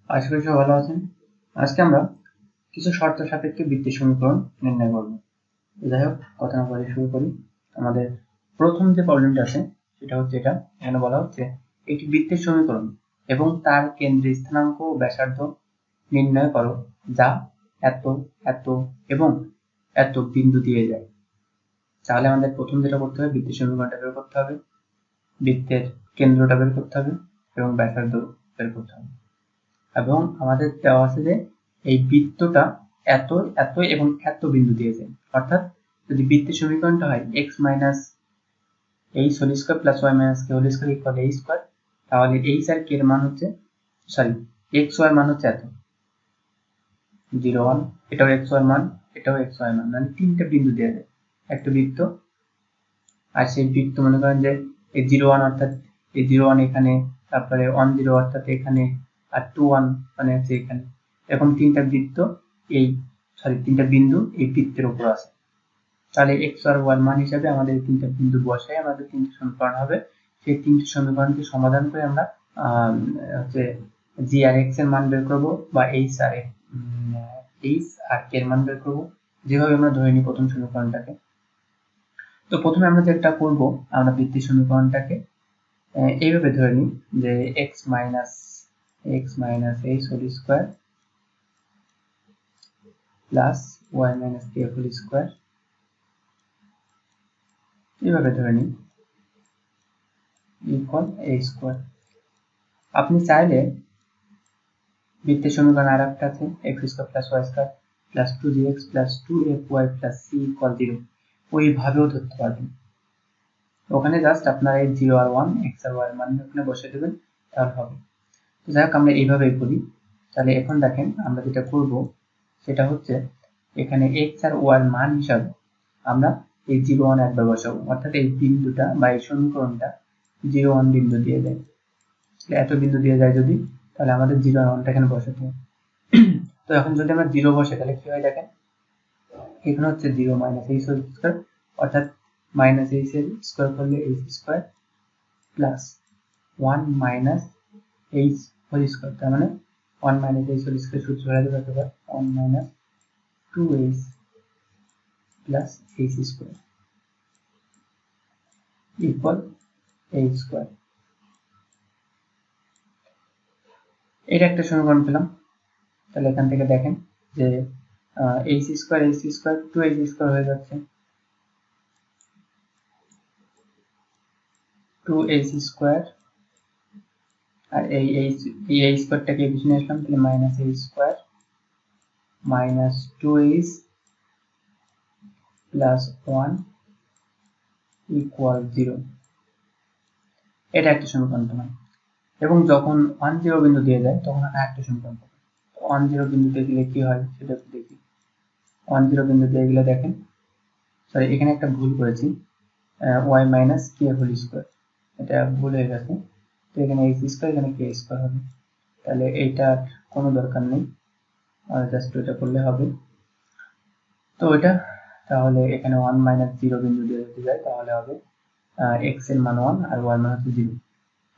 আশা করি সবাই ভালো আছেন। আজকে আমরা কিছু শর্ত সাপেক্ষে বৃত্তের সমীকরণ নির্ণয় করব। যাই হোক, কথা না বলে শুরু করি। আমাদের প্রথম যে প্রবলেমটা আছে সেটা হচ্ছে এটা। এখানে বলা হচ্ছে একটি বৃত্তের সমীকরণ এবং তার কেন্দ্রের স্থানাঙ্ক ও ব্যাসার্ধ নির্ণয় করো যা এত এত এবং এত বিন্দু দিয়ে যায়। তাহলে আমাদের প্রথম যেটা করতে হবে, বৃত্তের সমীকরণটা বের করতে হবে, বৃত্তের কেন্দ্রটা বের করতে হবে এবং ব্যাসার্ধ বের করতে হবে। এবং আমাদের দেওয়া আছে যে এই বৃত্তটা এত এত এবং এত বিন্দু দিয়েছে। অর্থাৎ যদি বৃত্তের সমীকরণটা হয় x minus H whole square plus y minus k whole square equal এই স্কোয়ার, তাহলে এইচ আর কে এর মান হচ্ছে, সরি, এক্স ওয়াই মান হচ্ছে এত 0 1, এটাও এক্স ওয়াই মান, এটাও এক্স ওয়াই মান, মানে তিনটা বিন্দু দিয়ে দেয় একটা বৃত্ত। আর সেই বৃত্ত মনে করেন যে এই 0 1 অর্থাৎ এই 0 1 এখানে, তারপরে 1 0 অর্থাৎ এখানে, আর 2 1 মানে হচ্ছে এখানে। এরকম তিনটা বৃত্ত তিনটা বিন্দু এই বৃত্তের উপর আছে। তাহলে এক্স আর ওয়াই মান হিসাবে আমাদের এই তিনটা বিন্দু বসাই আমাদের তিনটি সমীকরণ হবে। সেই তিনটি সমীকরণকে সমাধান করে আমরা হচ্ছে জি আর এক্স এর মান বের করবো, বা এইচ আর কে এর মান বের করবো, যেভাবে আমরা ধরে নিই প্রথম সমীকরণটাকে। তো প্রথমে আমরা যেটা করব, আমরা বৃত্তের সমীকরণটাকে এইভাবে ধরে নিই যে x minus H whole square plus y minus k whole square, এইভাবে ধরে নিই ইকুয়াল এ স্কোয়ার। আপনি চাইলে বৃত্তের সমীকরণ আর একটা আছে X square plus Y square plus 2gx plus 2fy plus c equal 0, ওইভাবেও ধরতে পারবেন। ওখানে জাস্ট আপনারা এই 0 আর 1 এক্স আর ওয়াই মান ওখানে বসে দেবেন, তাহলে হবে। তো যাই হোক, আমরা এইভাবেই করি। তাহলে এখন দেখেন আমরা যেটা করব সেটা হচ্ছে এখানে এক্স আর ওয়াই মান হিসাবে আমরা এই 0 1 একবার বসাবো, অর্থাৎ এই বিন্দুটা বা এই সমীকরণটা 0 1 বিন্দু দিয়ে দেয়। এত বিন্দু দিয়ে যায় যদি, তাহলে আমাদের 0 আর 1টা এখানে বসাতে হবে। তো এখন যদি আমরা 0 বসে, তাহলে কি হয় দেখেন, এখানে হচ্ছে 0 মাইনাস এইচ হোল স্কোয়ার, অর্থাৎ মাইনাস এইচ এর স্কোয়ার করলে H square plus 1 minus H whole square, তার মানে 1 মাইনাস এইচ হোল স্কোয়ার সূত্র হয়ে যাবে কতবার, 1 minus 2h plus H square equal H square. এটা একটা সমীকরণ পেলাম। তাহলে এখান থেকে দেখেন যে এইচ স্কোয়ার 2h স্কোয়ার হয়ে যাচ্ছে, 2h স্কোয়ার, আর এই স্কোয়ারটাকে এই পিছনে আসলাম, তাহলে minus H square minus 2h plus 1 equal 0। এটা একটা সমীকরণ পেলাম। এবং যখন 1 0 বিন্দু দিয়ে যায় তখন আরেকটা সমীকরণ পাবো। 1 0 বিন্দু দিয়ে দিলে কি হয় সেটা একটু দেখি। 1 0 বিন্দু দিয়ে গেলে দেখেন, সরি এখানে একটা ভুল করেছি, y minus k whole square, এটা ভুল হয়ে গেছে। তো এখানে এইচ স্কোয়ার, এখানে কে স্কোয়ার হবে, তাহলে এইটার কোনো দরকার নেই, জাস্ট ওইটা করলে হবে। তো ওইটা তাহলে এখানে 1 মাইনাস 0 বিন্দু দিয়ে যদি যায় তাহলে হবে এক্স এর মান 1 আর ওয়াই মান হচ্ছে 0,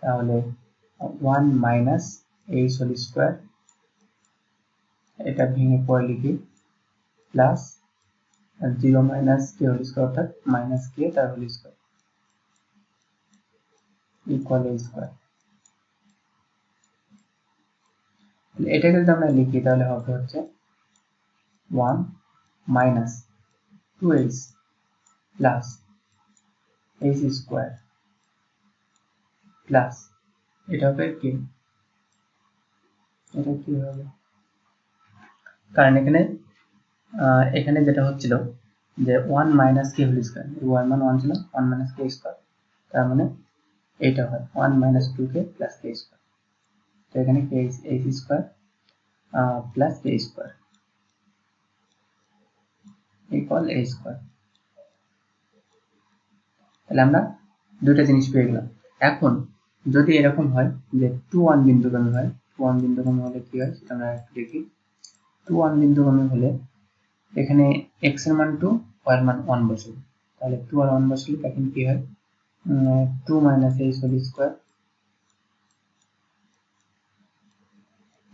তাহলে 1 মাইনাস এইচ হোল স্কোয়ার, এটা ভেঙে পরে লিখি, plus 0 minus k whole square অর্থাৎ মাইনাস কে তার হোল স্কোয়ার ইকুয়াল এ স্কোয়ার। এটাকে যদি আমরা লিখি তাহলে হবে হচ্ছে 1 minus 2h plus H square plus, এটা হবে কে, এটা কি হবে, কারণ এখানে যেটা হচ্ছিল যে 1 minus k whole square, Y মান 1 ছিল, 1 মাইনাস কে স্কোয়ার, তার মানে এইটা হয় 1 মাইনাস 2k প্লাস কে স্কোয়ার। তো এখানে কে এইচ স্কোয়ার প্লাস কে স্কোয়ার ইকুয়াল এ স্কোয়ার। তাহলে আমরা দুইটা জিনিস পেয়ে গেলাম। এখন যদি এরকম হয় যে 2 1 বিন্দুগামী হয়, 2 1 বিন্দুগামী হলে কি হয় সেটা আমরা একটু দেখি। 2 1 বিন্দুগামী হলে এখানে x এর মান 2, y এর মান 1 বসে, তাহলে 2 আর 1 বসলে এখন কি হয়, 2 minus H whole square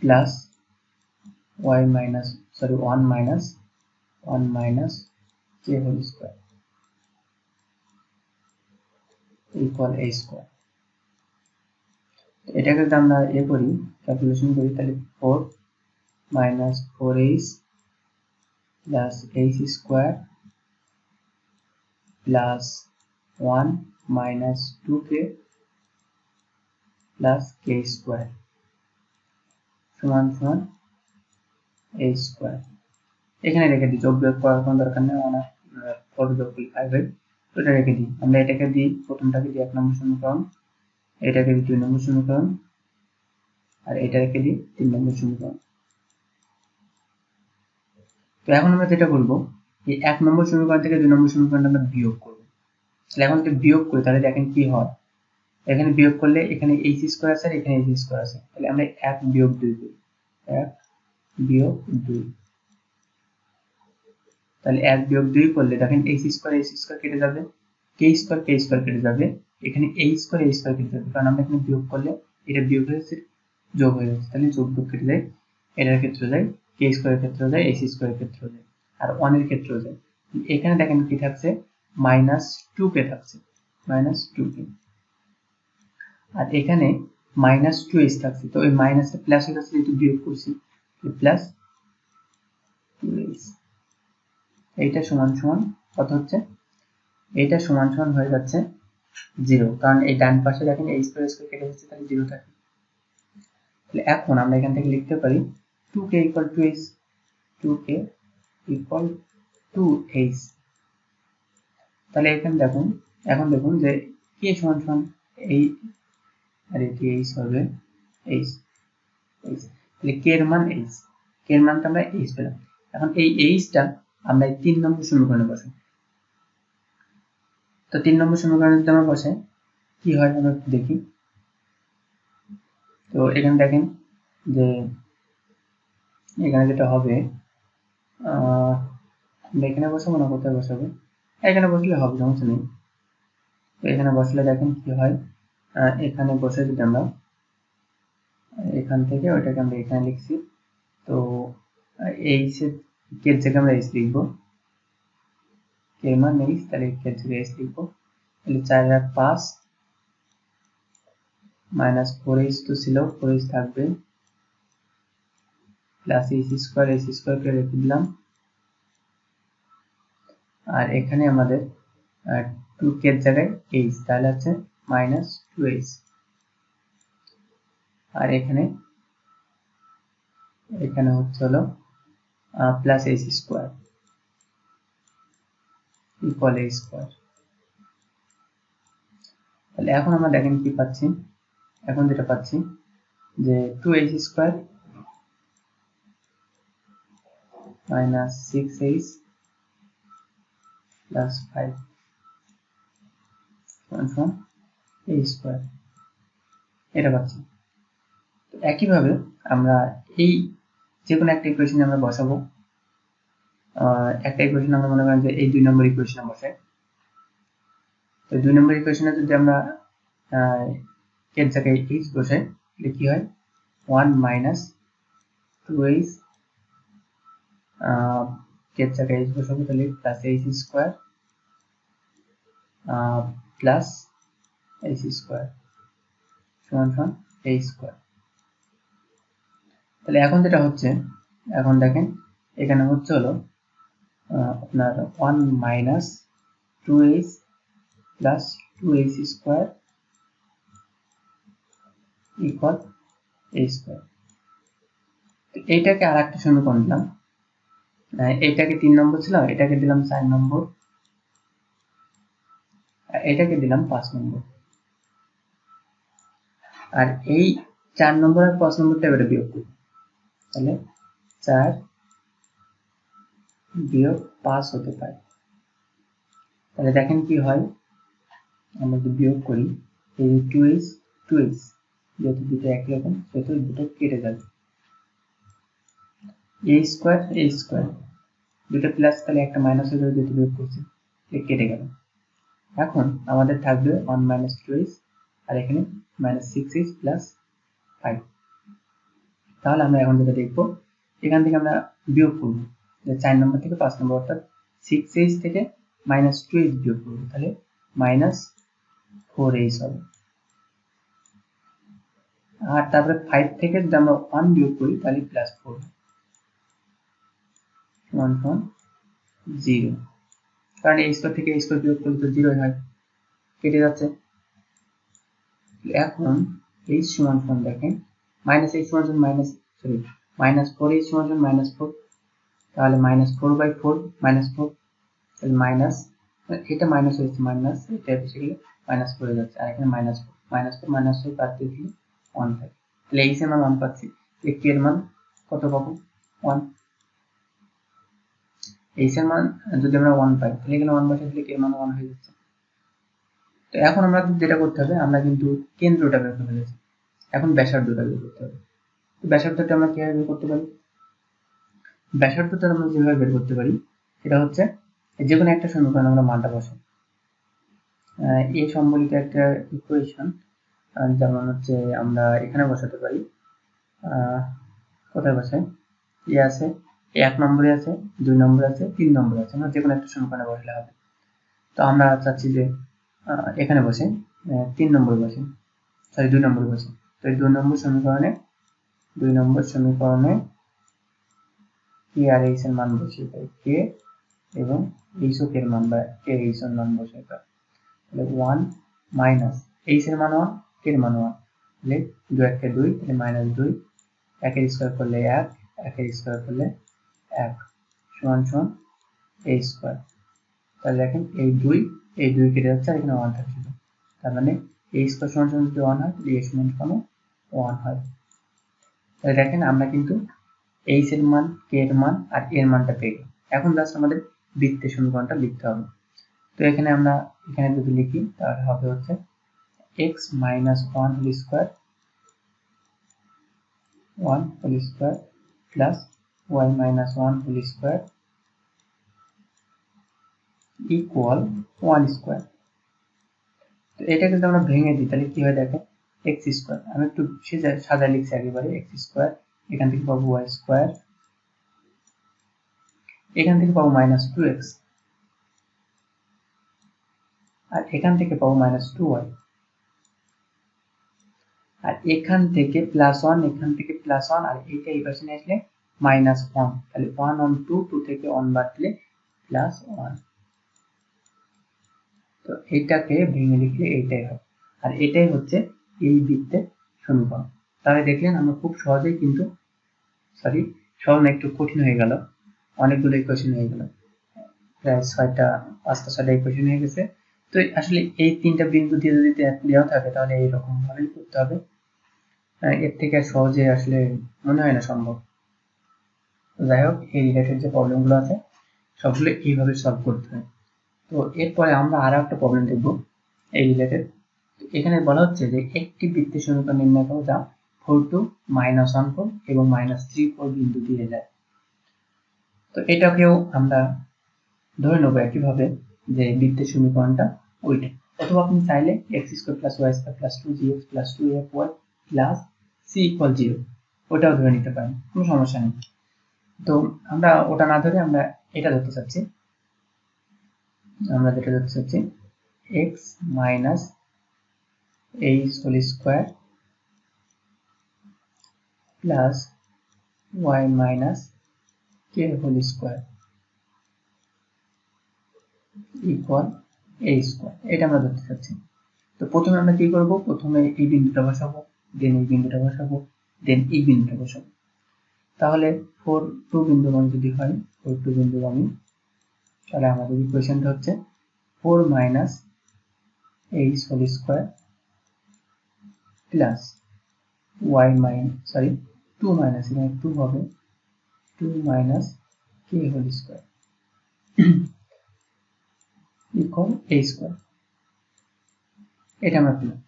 plus y minus 1 minus k whole square equal a square. এটাকে যদি আমরা করি ক্যালকুলেশন করি তাহলে 4 minus 4h plus h square plus 1 minus 2k plus k square সমান সমান a স্কয়ার। এখানে রেখে দিই, যোগ বিয়োগ করার কোনো দরকার নেই, আমরা 4 যোগ করলে 5 হয়, ওটা রেখে দিই। আমরা এটাকে দিই, প্রথমটাকে দিই 1 নম্বর সমীকরণ, এটাকে দিই 2 নম্বর সমীকরণ, আর এটা রেখে দিই 3 নম্বর সমীকরণ। তো এখন আমরা যেটা করব, এই 1 নম্বর সমীকরণ থেকে 2 নম্বর সমীকরণটা আমরা বিয়োগ করব। তাহলে এখন যদি বিয়োগ করি তাহলে দেখেন কি হয়, এখানে বিয়োগ করলে এখানে h স্কয়ার আছে আর এখানে h স্কয়ার আছে, তাহলে আমরা 1 বিয়োগ 2 করি, 1 বিয়োগ 2, তাহলে 1 বিয়োগ 2 করলে দেখেন h স্কয়ার কেটে যাবে, k স্কয়ার কেটে যাবে, এখানে a স্কয়ার কেটে যাবে, কারণ আমরা এখানে বিয়োগ করলে এটা বিয়োগ হয়ে যাচ্ছে যোগ হয়ে যাচ্ছে, তাহলে যোগ কেটে যায়, এটার ক্ষেত্রে যায়, k স্কয়ারের ক্ষেত্রে যায়, h স্কয়ারের ক্ষেত্রে যায়, আর 1 এর ক্ষেত্রে যায়। এখানে দেখেন কি থাকছে, -2k থাকছে, -2k, আর এখানে -2h থাকছে, তো এই মাইনাসটা প্লাস হয়ে যাচ্ছে, যেহেতু বিয়োগ করছি, প্লাস 2h। এইটা সমান সমান কত হচ্ছে, এইটা সমান সমান হয়ে যাচ্ছে 0, কারণ এই ডান পাশে দেখেন h স্কয়ার কেটে যাচ্ছে, তাহলে 0 থাকে। তাহলে এখন আমরা এখান থেকে লিখতে পারি 2k equal to h, 2k equal to h। তাহলে এখানে দেখুন, এখন দেখুন যে k সমান সমান এই, আর এটি h হবে h, তাহলে k এর মান h, k এর মানটা আমরা h পেলাম। এখন এই h টা আমরা এই 3 নম্বর সমীকরণে বসাই। তো 3 নম্বর সমীকরণে যদি আমরা বসাই কি হয় আমরা একটু দেখি। তো এখানে দেখেন যে এখানে যেটা হবে, আমরা এখানে বসাবো না কোথায় বসাবো, এখানে বসলে হবে, সমস্যা নেই। তো এখানে বসলে দেখেন কি হয়, এখানে বসে যদি আমরা এখান থেকে ওইটাকে আমরা এখানে লিখছি, তো h এর জায়গায় আমরা h লিখবো, k এর মান h, তাহলে k এর জায়গায় h লিখবো, তাহলে 4 আর 5 মাইনাস 4h তো ছিল, 4h থাকবে, প্লাস h স্কয়ার কে রেখে দিলাম, আর এখানে আমাদের 2k এর জায়গায় h, তাহলে আছে -2h, আর এখানে হচ্ছে হলো plus h square equal a square. তাহলে এখন আমরা দেখেন কি পাচ্ছি, এখন যেটা পাচ্ছি যে 2h square minus 6h plus 5 সমান a স্কয়ার, এটা পাচ্ছি। তো একইভাবে আমরা এই যে কোনো একটা ইকুয়েশনে আমরা বসাবো, একটা ইকুয়েশন আমরা মনে করেন যে এই 2 নম্বর ইকুয়েশনে বসাই। তো 2 নম্বর ইকুয়েশনে যদি আমরা এর জায়গায় h বসাই তাহলে কি হয়, 1 মাইনাস 2h, এর জায়গায় h বসাবো তাহলে plus h square plus h square সমান সমান a স্কয়ার। তাহলে এখন যেটা হচ্ছে, এখন দেখেন এখানে হচ্ছে হলো আপনার 1 minus 2h plus 2h square equal a square. এইটাকে আর একটা সমীকরণ দিলাম, এইটাকে 3 নম্বর ছিল, এটাকে দিলাম 4 নম্বর, এটাকে দিলাম 5 নম্বর, আর এই 4 নম্বর আর 5 নম্বরটা এবারে বিয়োগ করি, তাহলে 4 বিয়োগ 5 হতে পারে। তাহলে দেখেন কি হয়, আমরা যদি বিয়োগ করি এই 2h যেহেতু দুটো একই রকম সেহেতু দুটো কেটে যাবে, a স্কয়ার দুটো প্লাস, তাহলে একটা মাইনাস হয়ে যাবে যেহেতু বিয়োগ করছি, কেটে গেল। এখন আমাদের থাকবে 1 মাইনাস 2h আর এখানে -6h প্লাস 5, তাহলে আমরা এখন যেটা দেখবো, এখান থেকে আমরা বিয়োগ করবো, যে 4 নম্বর থেকে 5 নম্বর, অর্থাৎ 6h থেকে -2h বিয়োগ করবো, তাহলে -4h হবে। আর তারপরে 5 থেকে যদি আমরা 1 বিয়োগ করি তাহলে +4 সমান 0, কারণ এই স্কোয়ার থেকে এই স্কোয়ার বিয়োগ করলে তো 0 হয়, কেটে যাচ্ছে। এখন h সমান দেখেন -h সমান -4h সমান -4, তাহলে -4/4 -4, তাহলে মাইনাস, এটা মাইনাস হয়েছে, মাইনাস এটা এসে গেলে -4 হয়ে যাচ্ছে, আর এখানে -4 কাটতে দিলে 1 থাকে, তাহলে h এর মান 1 পাচ্ছি। k এর মান কত পাবো? 1। h এর মান যদি আমরা 1 পাই তাহলে এখানে 1 বসে দিলে k এর মান 1 হয়ে যাচ্ছে। তো এখন আমরা যেটা করতে হবে, আমরা কিন্তু কেন্দ্রটা বের করে ফেলেছি, এখন ব্যাসার্ধটা বের করতে হবে। তো ব্যাসার্ধটা আমরা কিভাবে বের করতে পারি? ব্যাসার্ধটা আমরা যেভাবে বের করতে পারি সেটা হচ্ছে, যে কোনো একটা সমীকরণ আমরা মানটা বসাই, এ সম্বলিত একটা ইকুয়েশন, যেমন হচ্ছে আমরা এখানে বসাতে পারি, কোথায় বসাই, এ আছে, 1 নম্বরে আছে, 2 নম্বরে আছে, 3 নম্বরে আছে, আমরা যে কোনো একটা সমীকরণে বসালে হবে। তো আমরা চাচ্ছি যে এখানে বসে 3 নম্বরে বসে, সরি 2 নম্বরে বসে। তো এই 2 নম্বর সমীকরণে কে আর এইচ এর মান বসিয়ে পাই, কে এবং এইচ ও কে এর মান, বা কে এইচ এর মান বসিয়ে পাই, তাহলে 1 মাইনাস এইচ এর মান 1, কে এর মান 1, তাহলে 2 1 কে 2, তাহলে -2, 1 এর স্কয়ার করলে 1, 1 এর স্কয়ার করলে 1 সমান a স্কয়ার। তাহলে দেখেন এই 2 কেটে যাচ্ছে, আর এখানে 1 থাকছে, তার মানে a স্কয়ার সমান যদি 1 হয় তাহলে a সমান 1 হয়। তাহলে দেখেন আমরা কিন্তু h এর মান, k এর মান আর এর মানটা পেয়ে গেলাম। এখন জাস্ট আমাদের বৃত্তের সমীকরণটা লিখতে হবে। তো এখানে আমরা যদি লিখি তাহলে হবে হচ্ছে x - 1 whole square plus y - 1 whole square equal 1 square. তো এটা যদি আমরা ভেঙে দিই তাহলে কি হয় দেখেন, x স্কয়ার, আমি একটু সাজায় লিখছি একেবারে, x স্কয়ার, এখান থেকে পাবো y স্কয়ার, এখান থেকে পাবো -2x, আর এখান থেকে পাবো -2y, আর এখান থেকে +1, এখান থেকে +1, আর এইটা এই পাশে নিয়ে আসলে -1, তাহলে 1 on 2, 2 থেকে 1 বাদ দিলে +1। তো এটাকে ভেঙে লিখলে এইটাই হবে, আর এটাই হচ্ছে এই বৃত্তের সমীকরণ। তাহলে দেখলেন আমরা খুব সহজেই কিন্তু, সরি সহজ না, একটু কঠিন হয়ে গেল, অনেকগুলো ইকুয়েশন হয়ে গেল, প্রায় 5টা 6টা ইকুয়েশন হয়ে গেছে। তো আসলে এই 3টা বিন্দু দিয়ে যদি দেওয়া থাকে তাহলে এইরকম ভাবেই করতে হবে, এর থেকে সহজে আসলে মনে হয় না সম্ভব। যাই হোক, এই রিলেটেড যে প্রবলেমগুলো আছে সবগুলো এইভাবে সলভ করতে হয়। তো এরপরে আমরা আরো একটা প্রবলেম দেখব এই রিলেটেড। এখানে বলা হচ্ছে যে একটি বৃত্তের সমীকরণ নির্ণয় করো যা 4 2 -1 4 এবং -3 4 বিন্দু দিয়ে যায়। তো এটাকেও আমরা ধরে নেব একইভাবে যে বৃত্তের সমীকরণটা ওইটা, অথবা আপনি চাইলে x² + y² + 2gx + 2fy + c = 0 ওটাও ধরে নিতে পারেন, কোনো সমস্যা নেই। তো আমরা ওটা না ধরে আমরা এটা ধরতে চাচ্ছি, আমরা যেটা ধরতে চাচ্ছি x - h whole square plus y - k whole square equal a square, এটা আমরা ধরতে চাচ্ছি। তো প্রথমে আমরা কি করব, প্রথমে এই বিন্দুটা বসাবো, দেন এই বিন্দুটা বসাবো, দেন এই বিন্দুটা বসাবো। তাহলে 4 2 বিন্দু মান যদি হয় 4 2 বিন্দু মান, তাহলে আমাদের ইকুয়েশনটা হচ্ছে 4 - h whole square plus y - sorry 2 minus, এখানে 2 হবে, 2 - k whole square equal a square. এটা আমরা পেলাম।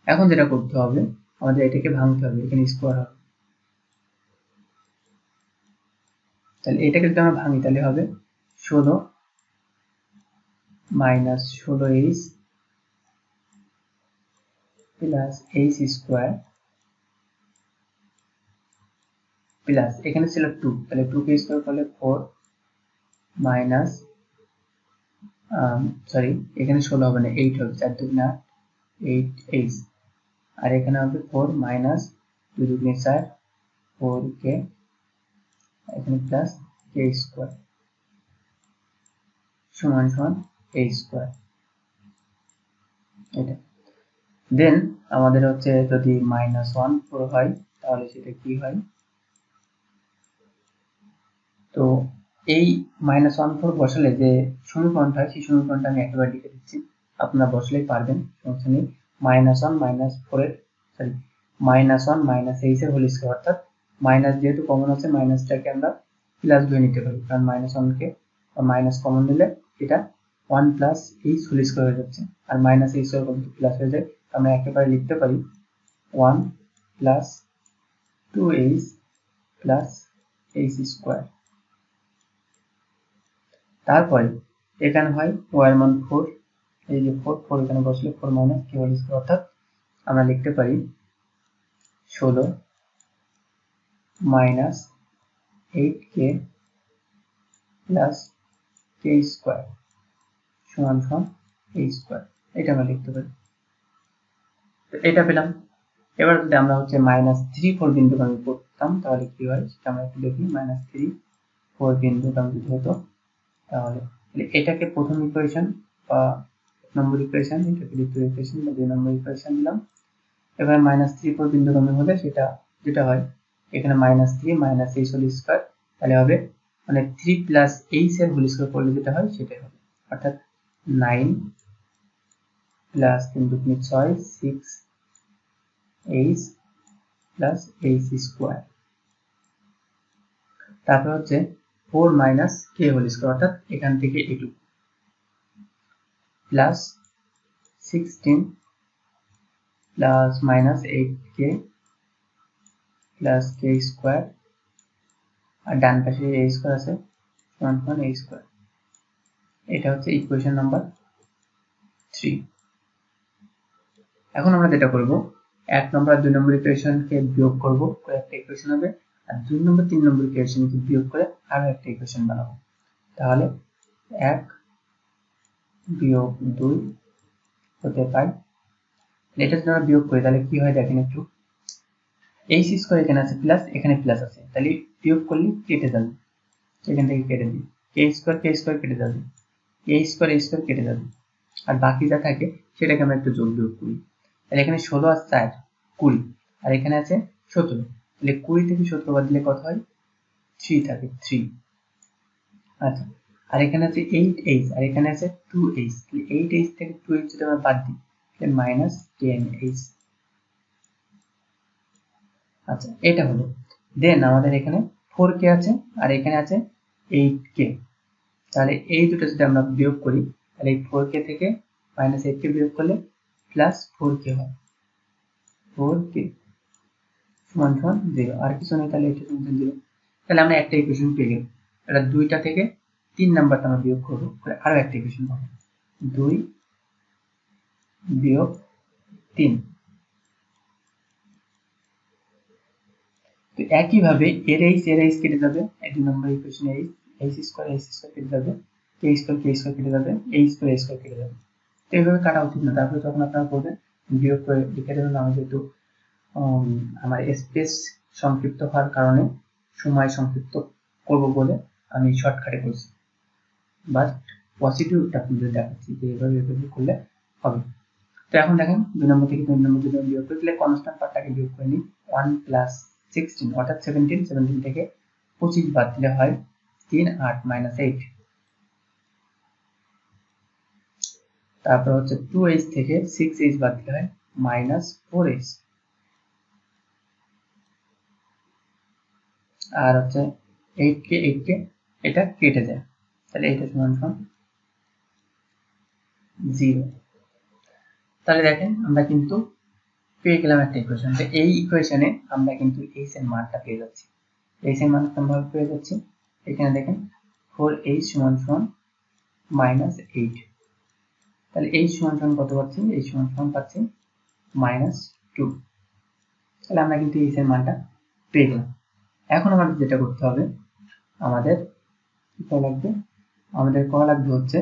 এখন যেটা করতে হবে, আমাদের এটাকে ভাঙতে হবে, এখানে স্কয়ার হবে, তাহলে এটাকে যদি আমরা ভাঙি তাহলে হবে 16 - 16h plus h square plus এখানে ছিল 2, তাহলে 2 কে স্কয়ার করলে 4 মাইনাস সরি এখানে 16 হবে না, 8 হবে, 4 2 8 8 8, আর এখানে হবে 4 মাইনাস 2 2 4 4 কে এখানে প্লাস কে স্কয়ার সমান সমান a স্কয়ার। এটা দেন আমাদের হচ্ছে যদি -1 4 হয় তাহলে সেটা কি হয়, তো এই -1 4 বসালে যে সমীকরণটা হয় সেই সমীকরণটা আমি একেবারে লিখে দিচ্ছি, আপনারা বসলেই পারবেন, সমস্যা নেই। -1 -4 এর সরি -1 -8 এর হোল স্কয়ার, অর্থাৎ মাইনাস যেহেতু কমন আছে মাইনাসটাকে আমরা প্লাস ধরে নিতে পারি, কারণ -1 কে মাইনাস কমন নিলে এটা 1 প্লাস এইচ হোল স্কয়ার হয়ে যাচ্ছে, আর মাইনাস এইচ এর কিন্তু প্লাস হয়ে যায়, আমরা একেবারে লিখতে পারি 1 plus 2h plus h square. তারপরে এখানে হয় y এর মান 4, এই যে 4 4 এখানে বসলে 4 মাইনাস k হোল স্কয়ার, অর্থাৎ আমরা লিখতে পারি 16 minus 8k plus k square সমান সমান h স্কয়ার, এটা আমরা লিখতে পারি। তো এটা পেলাম। এবার যদি আমরা হচ্ছে -3 4 বিন্দুগামী করতাম তাহলে কি হয় সেটা আমরা একটু দেখি। -3 4 বিন্দুগামী যদি হতো তাহলে এটাকে প্রথম ইকুয়েশন বা এক নম্বর ইকুয়েশন, এটাকে দ্বিতীয় ইকুয়েশন বা 2 নম্বর ইকুয়েশন দিলাম। এবার -3 4 বিন্দুগামী হলে সেটা যেটা হয় এখানে -3 h হোল স্কয়ার, তাহলে হবে মানে 3 প্লাস h এর হোল স্কয়ার করলে যেটা হয় সেটাই হবে, অর্থাৎ 9 plus 3 2 6 6 h plus h square. তারপর হচ্ছে 4 মাইনাস k হোল স্কয়ার, অর্থাৎ এখান থেকে এটুকু plus 16 plus minus 8k plus k square, আর ডান পাশে a স্কয়ার আছে সমান সমান a স্কয়ার। এটা হচ্ছে ইকুয়েশন নাম্বার 3। এখন আমরা যেটা করব 1 নম্বর আর 2 নম্বর ইকুয়েশনকে বিয়োগ করব করে একটা ইকুয়েশন হবে, আর 2 নম্বর 3 নম্বর ইকুয়েশনকে বিয়োগ করে আরো একটা ইকুয়েশন বানাবো। তাহলে 1 বিয়োগ 2 হতে পাই, এটা যদি আমরা বিয়োগ করি তাহলে কি হয় দেখেন একটু, h স্কয়ার এখানে আছে প্লাস এখানে প্লাস আছে, তাহলে বিয়োগ করলে কেটে যাবে, এখান থেকে কেটে দিই k স্কয়ার কেটে যাবে, a স্কয়ার কেটে যাবে, আর বাকি যা থাকে সেটাকে আমরা একটু যোগ বিয়োগ করি। তাহলে এখানে 16 আর 4 20, আর এখানে আছে 17, তাহলে 20 থেকে 17 বাদ দিলে কত হয় 3 থাকে 3। আচ্ছা, আর এখানে আছে 8h আর এখানে আছে 2h, তাহলে 8h থেকে 2h যদি আমরা বাদ দিই তাহলে -10h। আচ্ছা, এটা হলো। দেন আমাদের এখানে 4k আছে আর এখানে আছে 8k, তাহলে এই দুটো যদি আমরা বিয়োগ করি তাহলে এই 4k থেকে -8k বিয়োগ করলে +4k হয়, 4k সমান সমান 0, আর কিছু নেই, তাহলে এটা সমান 0। তাহলে আমরা একটা ইকুয়েশন পেয়ে গেলাম। এটা 2টা থেকে 3 নাম্বারটা আমরা বিয়োগ করব করে আরো একটা ইকুয়েশন পাবো, 2 বিয়োগ 3। তো একই ভাবে এর h কেটে যাবে, এই 2 নম্বর ইকুয়েশনে h স্কয়ার কেটে যাবে, k স্কয়ার কেটে যাবে, h স্কয়ার কেটে যাবে। তো এইভাবে কাটা উচিত না। তারপরে যখন আপনারা করবেন বিয়োগ করে লিখে দেবেন। আমি যেহেতু আমার স্পেস সংক্ষিপ্ত হওয়ার কারণে সময় সংক্ষিপ্ত করব বলে আমি শর্টকাটে করছি, বাট পজিটিভটা আপনাদের দেখাচ্ছি যে এভাবে করলে হবে। তো এখন দেখেন 2 নম্বর থেকে 3 নম্বর যদি বিয়োগ করি তাহলে কনস্ট্যান্ট পার্টটাকে বিয়োগ করে নিই। 1 প্লাস 16 অর্থাৎ 17 থেকে 25 বাদ দিলে হয় 3 8 -8। তারপর হচ্ছে 2h থেকে 6h বাদ দিলে হয় -4h, আর হচ্ছে 8k এটা কেটে যায়, তাহলে এটা সমান সমান 0। তাহলে দেখেন আমরা কিন্তু পেয়ে গেলাম একটা ইকুয়েশন। তো এই ইকুয়েশনে আমরা কিন্তু h এর মানটা পেয়ে যাচ্ছি। h এর মান কিভাবে পেয়ে যাচ্ছি, এখানে দেখেন 4h সমান সমান -8, তাহলে h সমান সমান কত পাচ্ছি, h সমান সমান পাচ্ছি -2। তাহলে আমরা কিন্তু h এর মানটা পেয়ে গেলাম। এখন আমাদের যেটা করতে হবে, আমাদের কি করা লাগবে, আমাদের করা লাগবে হচ্ছে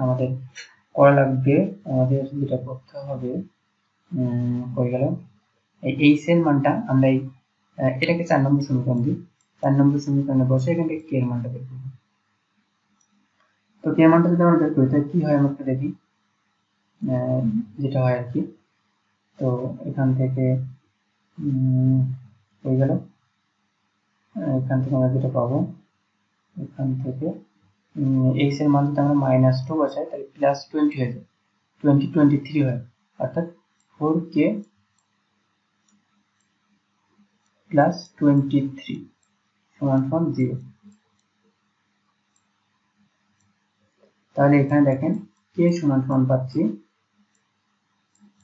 আমাদের যেটা করতে হবে হয়ে গেল এই এর মানটা আমরা এটাকে 4 নম্বর সমীকরণ দিই। 4 নম্বর সমীকরণে বসে এখান থেকে কে এর মানটা বের করব। তো কে এর মানটা যদি আমরা বের করি তাহলে কি হয় আমরা একটু দেখি, যেটা হয় আর কি। তো এখান থেকে হয়ে গেল, এখান থেকে আমরা যেটা পাবো, এখান থেকে x এর মান যদি আমরা -2 বসাই তাহলে +20 হয়ে যায়, 23 হয়, অর্থাৎ 4k +23 সমান 0। তাহলে এখানে দেখেন k সমান পাচ্ছি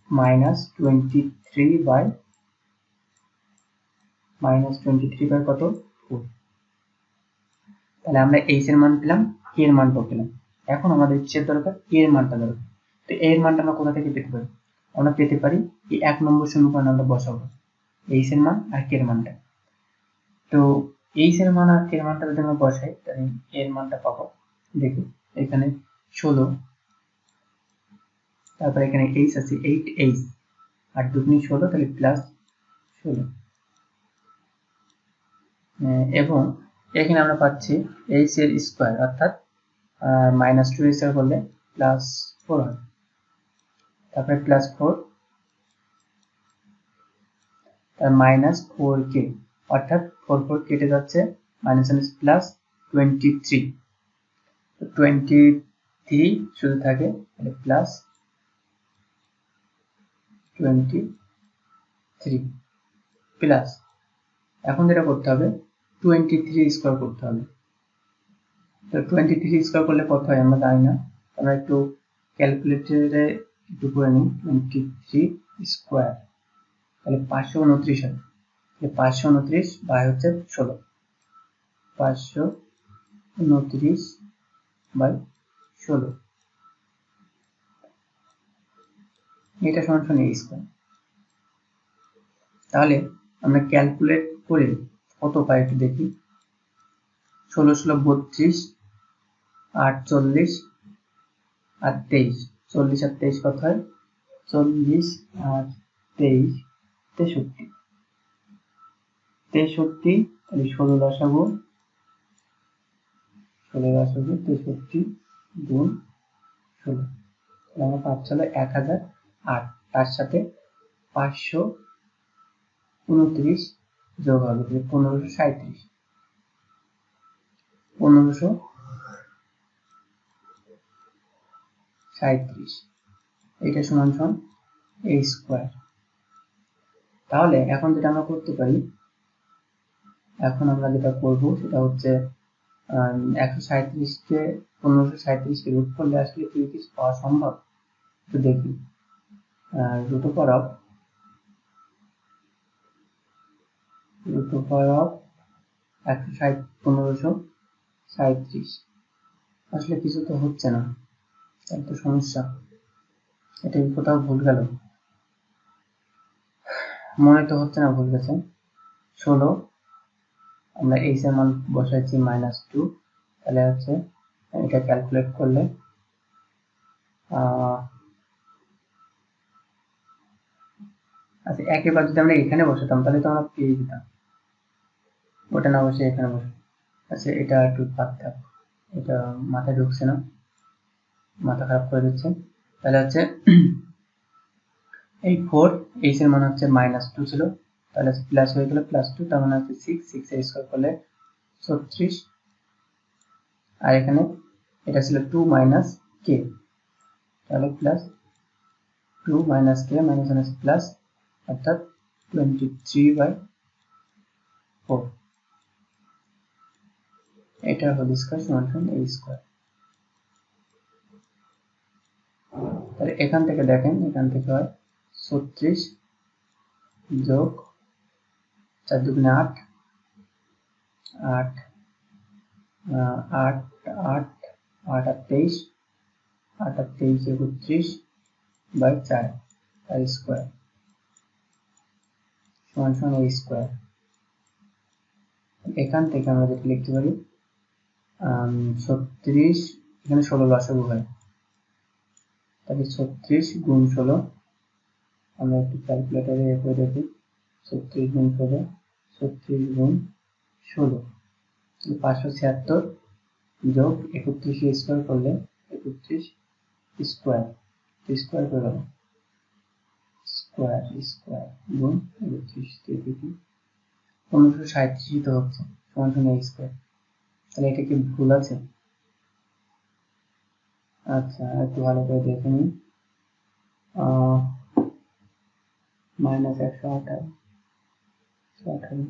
-23 বাই কত 4। তাহলে আমরা h এর মান পেলাম, k এর মানটাও পেলাম। এখন আমাদের কিসের দরকার, k এর মানটা দরকার। তো এর মানটা আমরা কোথা থেকে পেতে পারি, আমরা পেতে পারি এই 1 নম্বর সমীকরণে আমরা বসাবো h এর মান আর k এর মানটা। তো h এর মান আর k এর মানটা যদি আমরা বসাই তাহলে এর মানটা পাবো, দেখি এখানে 16, তারপর এখানে h আছে 8h, আর 2 × 16 তাহলে +16, এবং এখানে আমরা পাচ্ছি h এর স্কয়ার, অর্থাৎ -2 স্কয়ার করলে +4 হয়, তারপরে +4, তার -4k, অর্থাৎ 4 কেটে যাচ্ছে, -23, 23 শুধু থাকে, তাহলে +23 প্লাস, এখন যেটা করতে হবে 23 স্কয়ার করতে হবে। তো 23 স্কয়ার করলে কত হয় আমরা জানি না, আমরা একটু ক্যালকুলেটরে একটু করে নিই। 23 স্কয়ার তাহলে 529 হয়, 529 বাই হচ্ছে 16, 529 বাই 16, এটা সমান a স্কয়ার। তাহলে আমরা ক্যালকুলেট করে কত পাই একটু দেখি, 16 × 32, 48 আর 23, 40 আর 23 কত হয়, 40 আর 23 63, তাহলে 16 লসাগু, 63 গুণ 16, তাহলে আমরা পাচ্ছি হলো 1008, তার সাথে 529 যোগ হবে, 1537, 1537, এটা সমান a স্কয়ার। তাহলে এখন যেটা আমরা করতে পারি, এখন আমরা যেটা করব সেটা হচ্ছে 137কে 1537কে রুট করলে আসলে কি কিছু পাওয়া সম্ভব, তো দেখি। রুট ওভার অফ 1537 আসলে কিছু তো হচ্ছে না, তাই তো সমস্যা, এটা কোথাও ভুল গেল, মনে তো হচ্ছে না ভুল গেছে। 16 আমরা h এর মান বসাইছি -2, তাহলে হচ্ছে এটা ক্যালকুলেট করলে আচ্ছা, একেবারে যদি আমরা এখানে বসাতাম তাহলে তো আমরা পেয়ে যেতাম, ওটা না বসে এখানে বসে। আচ্ছা, এটা একটু বাদ থাক, এটা মাথায় ঢুকছে না, মাথা খারাপ করে দিচ্ছে। তাহলে হচ্ছে এই 4 h এর মান হচ্ছে -2 ছিল, তাহলে প্লাস হয়ে গেল +2, তার মানে হচ্ছে 6 এর স্কয়ার করলে 36, আর এখানে এটা ছিল 2 - k, তাহলে +2 - k প্লাস, অর্থাৎ 23/4, এটা হোল স্কয়ার সমান a স্কয়ার। তাহলে এখান থেকে দেখেন, এখান থেকে হয় 36 যোগ 4 × 2 = 8, 8 8 8 8 আর 23, 8 আর 23 = 32/4 তার স্কয়ার সমান সমান a স্কয়ার। এখান থেকে আমরা যেটা লিখতে পারি 36, এখানে 16 লসাগু হয়, তাহলে 36 গুণ 16, আমরা একটু ক্যালকুলেটরে এ করে দেখি, 36 গুণ 16, 36 গুণ 16, 576 যোগ 31 স্কয়ার করলে 31 স্কয়ার, স্কয়ার করে গেল, স্কয়ার স্কয়ার গুণ 31 থেকে 1537 তো হচ্ছে, সমান সমান a স্কয়ার। তাহলে এটা কি ভুল আছে? আচ্ছা, একটু ভালো করে দেখে নিন। মাইনাস 128,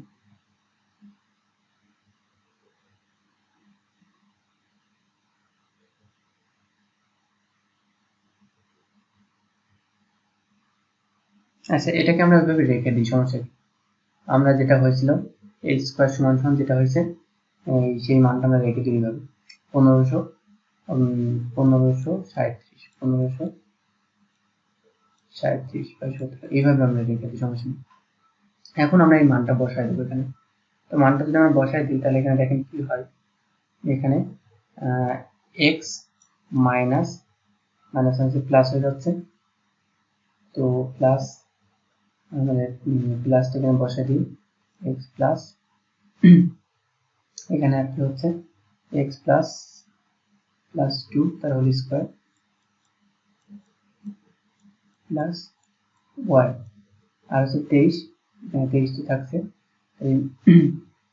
আচ্ছা এটাকে আমরা ওইভাবে রেখে দিই, সমস্যা কি? আমরা যেটা হয়েছিল a স্কয়ার সমান সমান যেটা হয়েছে সেই মানটা আমরা রেখে দিই এইভাবে, 1537 বাই 17, এইভাবে আমরা রেখে দিই, সমস্যা নেই। এখন আমরা এই মানটা বসাই দেবো এখানে। তো মানটা যদি আমরা বসাই দিই তাহলে এখানে দেখেন কি হয়, এখানে x মাইনাস মাইনাস প্লাস হয়ে যাচ্ছে, তো প্লাস আমাদের প্লাসটা এখানে বসাই দিই, x প্লাস এখানে আর কি হচ্ছে x প্লাস প্লাস 2 তার হোল স্কয়ার প্লাস y, আর হচ্ছে 23, এখানে 23টি থাকছে, এই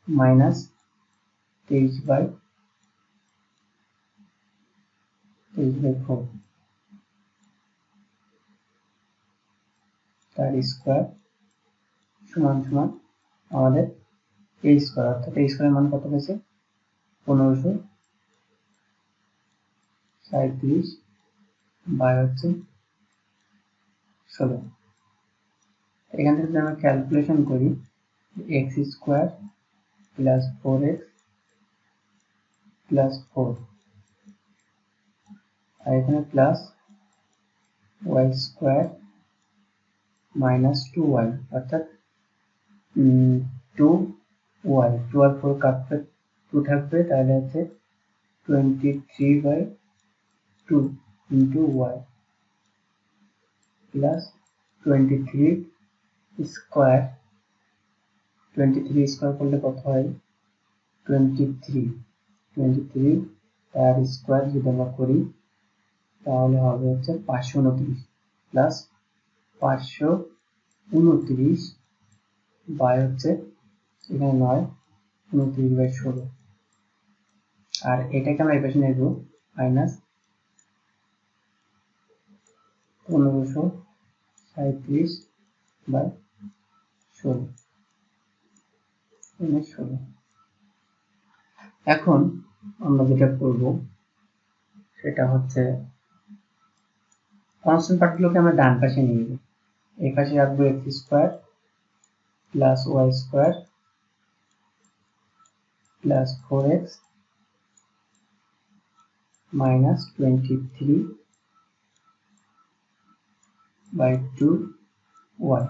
মাইনাস 23/4 তার স্কয়ার সমান সমান আমাদের a স্কয়ার, অর্থাৎ a স্কয়ারের মান কত পেয়েছে 1537 বাই হচ্ছে 16। এখান থেকে যদি আমরা ক্যালকুলেশন করি x square plus 4x plus 4, আর এখানে plus y square minus 2y, অর্থাৎ 2y, 2 আর 4 কাটবে 2 থাকবে, তাহলে হচ্ছে 23/2 into y plus 23 square, 23 square করলে কত হয় 23 তার স্কয়ার যদি আমরা করি তাহলে হবে হচ্ছে 529 প্লাস 529 বাই হচ্ছে এখানে 9, 29/16, আর এটাকে আমরা এই পাশে নেব মাইনাস 1537/16। এখন আমরা যেটা করব সেটা হচ্ছে কনস্ট্যান্ট পার্টগুলোকে আমরা ডান পাশে নিয়ে যাব, এই পাশে রাখবো x square plus y square plus 4x minus 23/2y,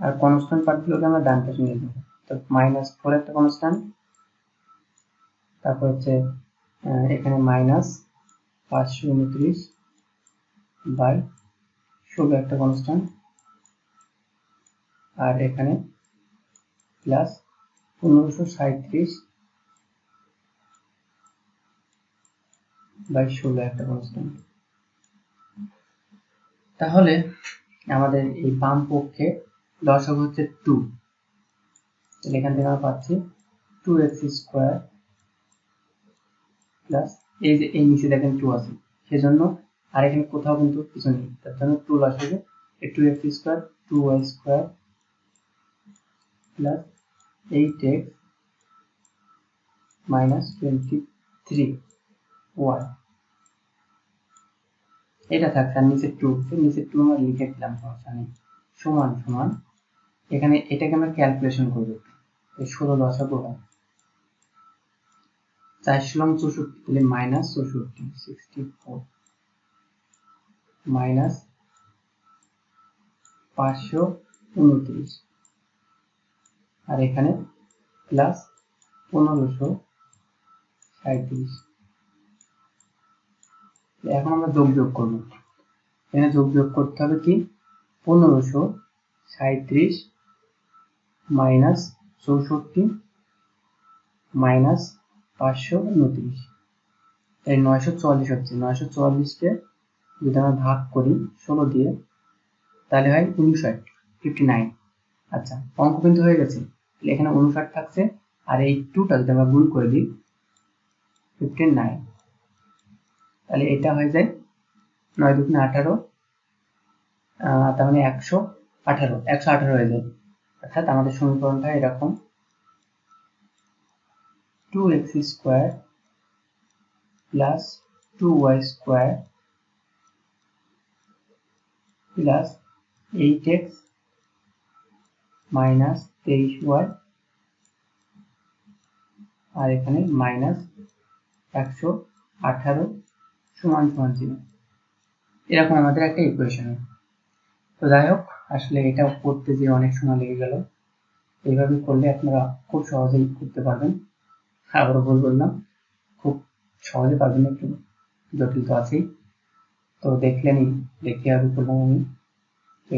আর কনস্ট্যান্ট পার্টগুলোকে আমরা ডান পাশে নিয়ে যাব। তো মাইনাস 4 একটা কনস্ট্যান্ট, তারপর হচ্ছে এখানে মাইনাস 529/16 একটা কনস্ট্যান্ট, আর এখানে প্লাস 1537/16 একটা কনস্ট্যান্ট। তাহলে আমাদের এই বাম পক্ষে লসাগু হচ্ছে 2, তাহলে এখান থেকে আমরা পাচ্ছি 2x স্কয়ার প্লাস এই যে এই নিচে দেখেন 2 আছে সেজন্য, আর এখানে কোথাও কিন্তু কিছু নেই, তার জন্য 2 লসাগু, 2x square 2y square plus 8x minus 23y, এটা থাকছে, আর নিচে 2, নিচে 2 আমরা লিখে দিলাম, সমস্যা নেই, সমান সমান এখানে এটাকে আমরা ক্যালকুলেশন করব, 16 লসাগু হয় 4/64, তাহলে মাইনাস 64 64 মাইনাস 529, আর এখানে প্লাস 1537। এখন আমরা যোগ করব। এখানে যোগ করতে হবে কি 1537 মাইনাস 64 মাইনাস 529, এই 944 হচ্ছে। 944 কে যদি আমরা ভাগ করি 16 দিয়ে তাহলে হয় 59। আচ্ছা, অঙ্ক কিন্তু হয়ে গেছে। এখানে 59 থাকছে, আর এই 2টা যদি আমরা গুণ করে দিই 59, তাহলে এটা হয়ে যায় 9 দুগুণে 18, তার মানে 118 হয়ে যায়। অর্থাৎ আমাদের সমীকরণটা এরকম 2x square plus 2y square plus 8x minus 23y, আর এখানে মাইনাস 118 সমান 0। এরকম আমাদের একটা ইকুয়েশন। তো যাই হোক, আসলে এটা করতে যে অনেক সময় লেগে গেল। এইভাবে করলে আপনারা খুব সহজেই করতে পারবেন। আবারও বললাম, খুব সহজে পারবেন, একটু জটিল তো আছেই। তো দেখলেনই কিভাবে করলাম আমি।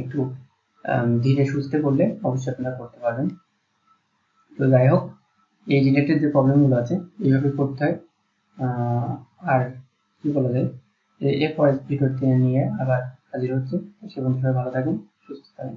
একটু ধীরে সুস্থে করলে অবশ্যই আপনারা করতে পারবেন। তো যাই হোক, এই রিলেটেড যে প্রবলেমগুলো আছে এইভাবে করতে হয়। আর কি বলা যায়, এরপরের ভিডিওতে নিয়ে আবার হাজির হচ্ছে। সে পর্যন্ত সবাই ভালো থাকুন, সুস্থ থাকুন।